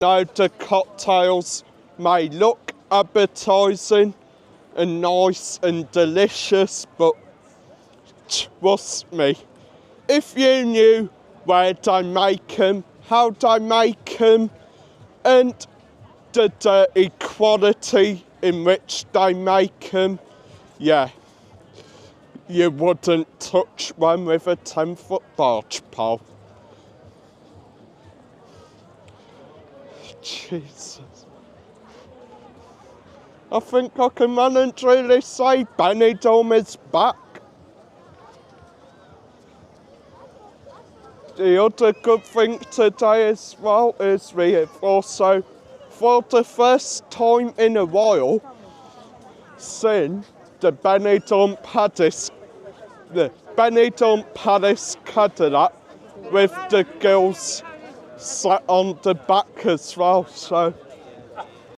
Now the cocktails may look appetising and nice and delicious, but trust me, if you knew where they make them, how they make them, and the dirty quality in which they make them, yeah, you wouldn't touch one with a 10-foot barge pole. Jesus. I think I can run and truly say Benidorm is back. The other good thing today as well is we have also, for the first time in a while, seen the Benidorm Palace Cadillac with the girls sat on the back as well. So